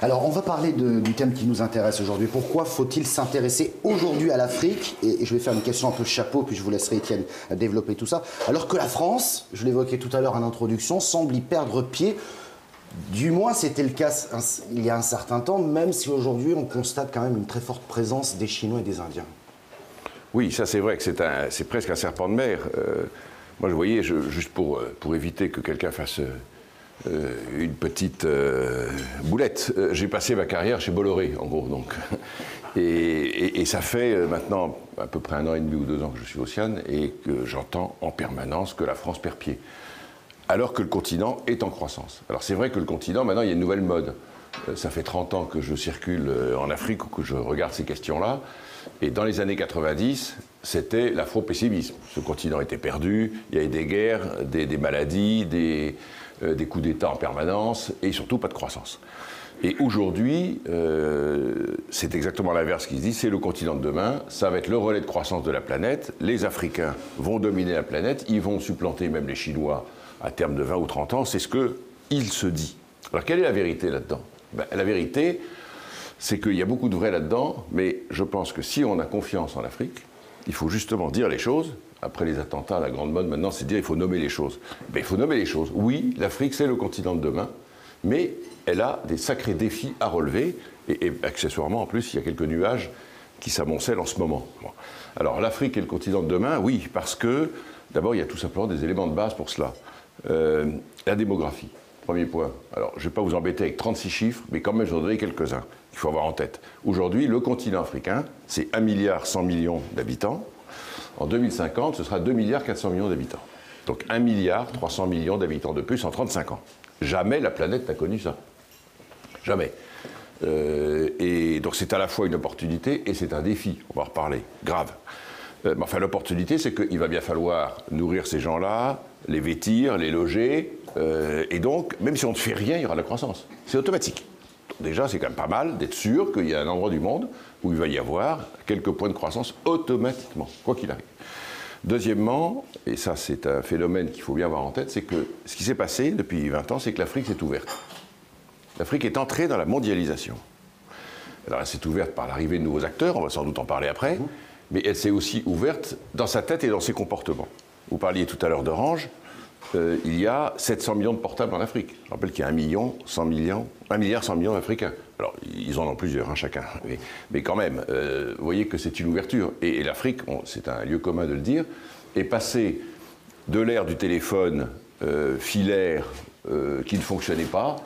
Alors, on va parler du thème qui nous intéresse aujourd'hui. Pourquoi faut-il s'intéresser aujourd'hui à l'Afrique? Et je vais faire une question un peu chapeau, puis je vous laisserai, Étienne, développer tout ça. Alors que la France, je l'évoquais tout à l'heure en introduction, semble y perdre pied. Du moins, c'était le cas il y a un certain temps, même si aujourd'hui, on constate quand même une très forte présence des Chinois et des Indiens. Oui, ça c'est vrai que c'est presque un serpent de mer. Moi, je voyais, juste pour éviter que quelqu'un fasse une petite boulette, j'ai passé ma carrière chez Bolloré, en gros. Donc. Et ça fait maintenant à peu près 1 an et demi ou 2 ans que je suis Océane et que j'entends en permanence que la France perd pied. Alors que le continent est en croissance. Alors c'est vrai que le continent, maintenant, il y a une nouvelle mode. Ça fait 30 ans que je circule en Afrique ou que je regarde ces questions-là. Et dans les années 90, c'était l'afro-pessimisme. Ce continent était perdu, il y avait des guerres, des maladies, des coups d'État en permanence et surtout pas de croissance. Et aujourd'hui, c'est exactement l'inverse qui se dit, c'est le continent de demain, ça va être le relais de croissance de la planète, les Africains vont dominer la planète, ils vont supplanter même les Chinois à terme de 20 ou 30 ans, c'est ce qu'il se dit. Alors quelle est la vérité là-dedans? La vérité, c'est qu'il y a beaucoup de vrai là-dedans, mais je pense que si on a confiance en l'Afrique, il faut justement dire les choses. Après les attentats, la grande mode maintenant, c'est de dire qu'il faut nommer les choses. Il faut nommer les choses. Oui, l'Afrique, c'est le continent de demain, mais elle a des sacrés défis à relever, et accessoirement, en plus, il y a quelques nuages qui s'amoncellent en ce moment. Bon. Alors, l'Afrique est le continent de demain, oui, parce que, d'abord, il y a tout simplement des éléments de base pour cela. La démographie, premier point. Alors, je ne vais pas vous embêter avec 36 chiffres, mais quand même, je vais en donner quelques-uns qu'il faut avoir en tête. Aujourd'hui, le continent africain, c'est 1,1 milliard d'habitants. En 2050, ce sera 2,4 milliards d'habitants. Donc 1,3 milliard d'habitants de plus en 35 ans. Jamais la planète n'a connu ça. Jamais. Et donc c'est à la fois une opportunité et c'est un défi. On va en reparler. Grave. Mais enfin, l'opportunité, c'est qu'il va bien falloir nourrir ces gens-là, les vêtir, les loger. Et donc, même si on ne fait rien, il y aura de la croissance. C'est automatique. Déjà, c'est quand même pas mal d'être sûr qu'il y a un endroit du monde où il va y avoir quelques points de croissance automatiquement, quoi qu'il arrive. Deuxièmement, et ça c'est un phénomène qu'il faut bien avoir en tête, c'est que ce qui s'est passé depuis 20 ans, c'est que l'Afrique s'est ouverte. L'Afrique est entrée dans la mondialisation. Alors elle s'est ouverte par l'arrivée de nouveaux acteurs, on va sans doute en parler après, mais elle s'est aussi ouverte dans sa tête et dans ses comportements. Vous parliez tout à l'heure d'Orange. Il y a 700 millions de portables en Afrique. Je rappelle qu'il y a 1 milliard 100 millions d'Africains. Alors, ils en ont plusieurs, hein, chacun. Mais quand même, vous voyez que c'est une ouverture. Et l'Afrique, c'est un lieu commun de le dire, est passée de l'ère du téléphone filaire qui ne fonctionnait pas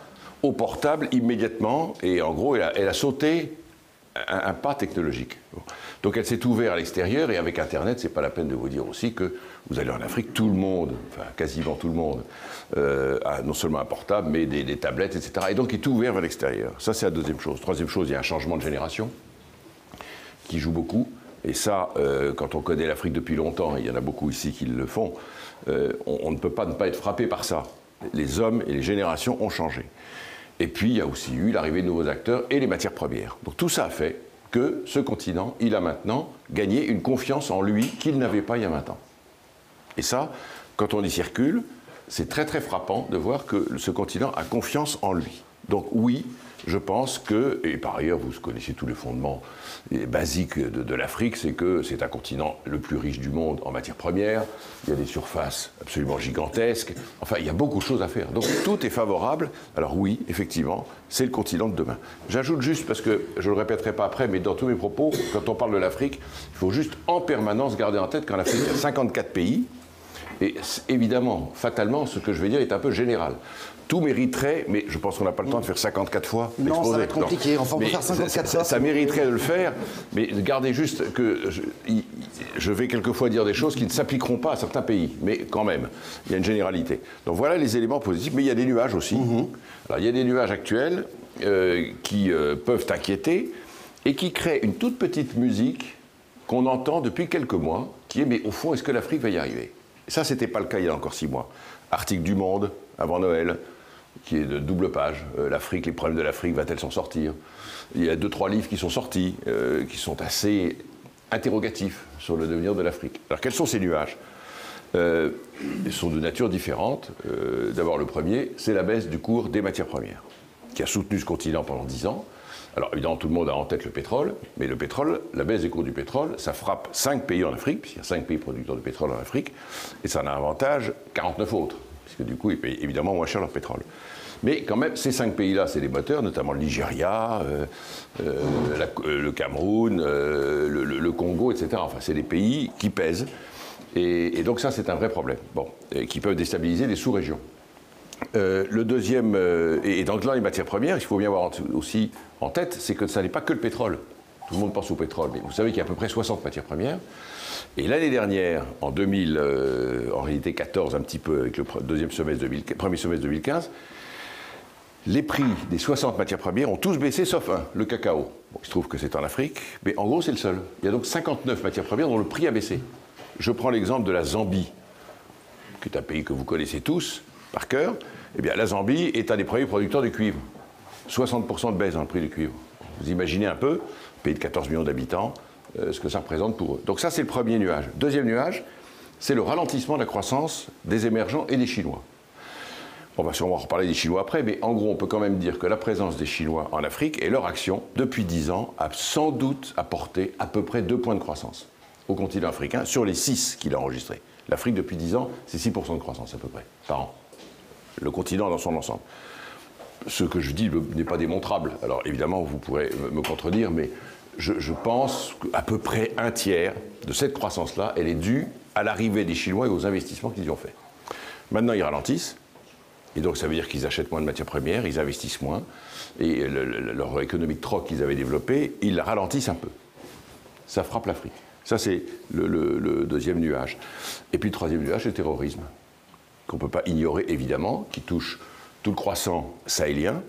au portable immédiatement. Et en gros, elle a sauté un pas technologique. Donc elle s'est ouverte à l'extérieur et avec Internet, c'est pas la peine de vous dire aussi que vous allez en Afrique, tout le monde, enfin quasiment tout le monde, a non seulement un portable, mais des tablettes, etc. Et donc il est ouvert vers l'extérieur. Ça, c'est la deuxième chose. Troisième chose, il y a un changement de génération qui joue beaucoup. Et ça, quand on connaît l'Afrique depuis longtemps, et il y en a beaucoup ici qui le font, on ne peut pas ne pas être frappé par ça. Les hommes et les générations ont changé. Et puis, il y a aussi eu l'arrivée de nouveaux acteurs et les matières premières. Donc tout ça a fait que ce continent, il a maintenant gagné une confiance en lui qu'il n'avait pas il y a 20 ans. Et ça, quand on y circule, c'est très très frappant de voir que ce continent a confiance en lui. Donc oui, je pense que, et par ailleurs vous connaissez tous les fondements basiques de l'Afrique, c'est que c'est un continent le plus riche du monde en matières premières, il y a des surfaces absolument gigantesques, enfin il y a beaucoup de choses à faire. Donc tout est favorable, alors oui, effectivement, c'est le continent de demain. J'ajoute juste, parce que je ne le répéterai pas après, mais dans tous mes propos, quand on parle de l'Afrique, il faut juste en permanence garder en tête qu'en Afrique, il y a 54 pays, et évidemment, fatalement, ce que je vais dire est un peu général. Tout mériterait, mais je pense qu'on n'a pas le temps de faire 54 fois l'exposé. Non, ça va être compliqué, enfin on peut faire 54 fois. Ça mériterait de le faire, mais gardez juste que je vais quelquefois dire des choses qui ne s'appliqueront pas à certains pays, mais quand même, il y a une généralité. Donc voilà les éléments positifs, mais il y a des nuages aussi. Alors il y a des nuages actuels qui peuvent inquiéter et qui créent une toute petite musique qu'on entend depuis quelques mois, qui est, mais au fond, est-ce que l'Afrique va y arriver? Et ça, c'était pas le cas il y a encore 6 mois. Article du Monde, avant Noël, qui est de double page. L'Afrique, les problèmes de l'Afrique, va-t-elle s'en sortir? Il y a 2-3 livres qui sont sortis, qui sont assez interrogatifs sur le devenir de l'Afrique. Alors, quels sont ces nuages? Ils sont de nature différente. D'abord, le premier, c'est la baisse du cours des matières premières. qui a soutenu ce continent pendant 10 ans. Alors évidemment, tout le monde a en tête le pétrole, mais le pétrole, la baisse des cours du pétrole, ça frappe 5 pays en Afrique, puisqu'il y a 5 pays producteurs de pétrole en Afrique, et ça en a avantage 49 autres, puisque du coup, ils payent évidemment moins cher leur pétrole. Mais quand même, ces 5 pays-là, c'est des moteurs, notamment le Nigeria, le Cameroun, le Congo, etc. Enfin, c'est des pays qui pèsent. Et donc ça, c'est un vrai problème, bon, qui peuvent déstabiliser les sous-régions. Le deuxième, et donc là, les matières premières, il faut bien avoir aussi en tête, c'est que ça n'est pas que le pétrole. Tout le monde pense au pétrole, mais vous savez qu'il y a à peu près 60 matières premières. Et l'année dernière, en 2000, en réalité 14 un petit peu, avec le premier semestre 2015, les prix des 60 matières premières ont tous baissé, sauf un, le cacao. Bon, il se trouve que c'est en Afrique, mais en gros, c'est le seul. Il y a donc 59 matières premières dont le prix a baissé. Je prends l'exemple de la Zambie, qui est un pays que vous connaissez tous, par cœur. Eh bien, la Zambie est un des premiers producteurs de cuivre. 60% de baisse dans le prix du cuivre. Vous imaginez un peu, pays de 14 millions d'habitants, ce que ça représente pour eux. Donc ça, c'est le premier nuage. Deuxième nuage, c'est le ralentissement de la croissance des émergents et des Chinois. On va sûrement reparler des Chinois après, mais en gros, on peut quand même dire que la présence des Chinois en Afrique et leur action, depuis 10 ans, a sans doute apporté à peu près 2 points de croissance au continent africain sur les 6 qu'il a enregistrés. L'Afrique, depuis 10 ans, c'est 6% de croissance à peu près, par an. Le continent dans son ensemble. Ce que je dis n'est pas démontrable. Alors évidemment, vous pourrez me contredire, mais je pense qu'à peu près un tiers de cette croissance-là, elle est due à l'arrivée des Chinois et aux investissements qu'ils y ont fait. Maintenant, ils ralentissent. Et donc, ça veut dire qu'ils achètent moins de matières premières, ils investissent moins. Et leur économie de troc qu'ils avaient développée, ils la ralentissent un peu. Ça frappe l'Afrique. Ça, c'est le deuxième nuage. Et puis, le troisième nuage, c'est le terrorisme, qu'on ne peut pas ignorer, évidemment, qui touche tout le croissant sahélien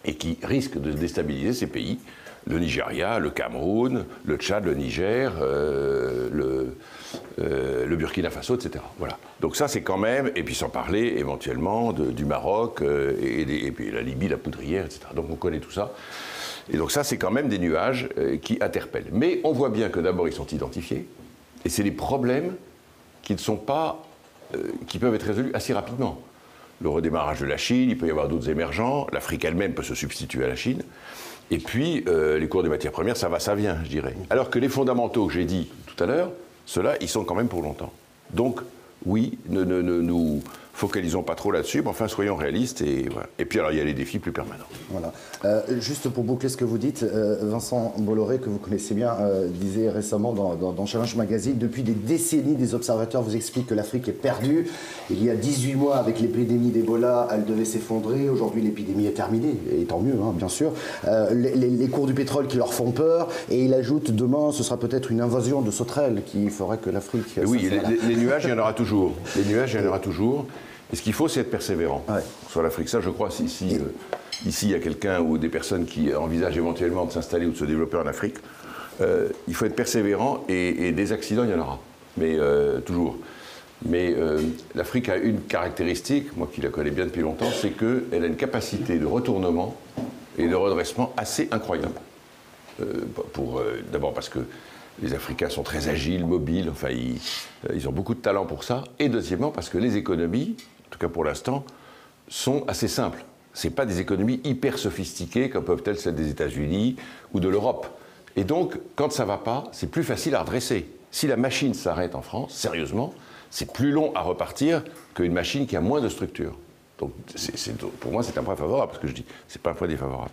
et qui risque de déstabiliser ces pays. Le Nigeria, le Cameroun, le Tchad, le Niger, le Burkina Faso, etc. Voilà. Donc ça, c'est quand même, et puis sans parler éventuellement du Maroc et puis la Libye, la poudrière, etc. Donc on connaît tout ça. Et donc ça, c'est quand même des nuages qui interpellent. Mais on voit bien que d'abord, ils sont identifiés, et c'est des problèmes qui ne sont pas, qui peuvent être résolus assez rapidement. Le redémarrage de la Chine, il peut y avoir d'autres émergents, l'Afrique elle-même peut se substituer à la Chine. Et puis, les cours des matières premières, ça va, ça vient, je dirais. Alors que les fondamentaux que j'ai dit tout à l'heure, ceux-là, ils sont quand même pour longtemps. Donc, oui, ne nous focalisons pas trop là-dessus, mais enfin, soyons réalistes. Et, voilà. Et puis, alors, il y a les défis plus permanents. Voilà. Juste pour boucler ce que vous dites, Vincent Bolloré, que vous connaissez bien, disait récemment dans Challenge Magazine, depuis des décennies, des observateurs vous expliquent que l'Afrique est perdue. Il y a 18 mois, avec l'épidémie d'Ebola, elle devait s'effondrer. Aujourd'hui, l'épidémie est terminée, et tant mieux, hein, bien sûr. Les cours du pétrole qui leur font peur, et il ajoute, demain, ce sera peut-être une invasion de sauterelles qui ferait que l'Afrique... Oui, les nuages, il y en aura toujours. Les nuages, il y en aura toujours. Et ce qu'il faut, c'est être persévérant sur l'Afrique. Ça, je crois, ici, il y a quelqu'un ou des personnes qui envisagent éventuellement de s'installer ou de se développer en Afrique, il faut être persévérant et des accidents, il y en aura. Mais toujours. Mais l'Afrique a une caractéristique, moi qui la connais bien depuis longtemps, c'est qu'elle a une capacité de retournement et de redressement assez incroyable. D'abord parce que les Africains sont très agiles, mobiles, enfin ils ont beaucoup de talent pour ça. Et deuxièmement parce que les économies, en tout cas pour l'instant, sont assez simples. Ce n'est pas des économies hyper sophistiquées comme peuvent être celles des États-Unis ou de l'Europe. Et donc, quand ça ne va pas, c'est plus facile à redresser. Si la machine s'arrête en France, sérieusement, c'est plus long à repartir qu'une machine qui a moins de structure. Donc, pour moi, c'est un point favorable, ce que je dis. Ce n'est pas un point défavorable.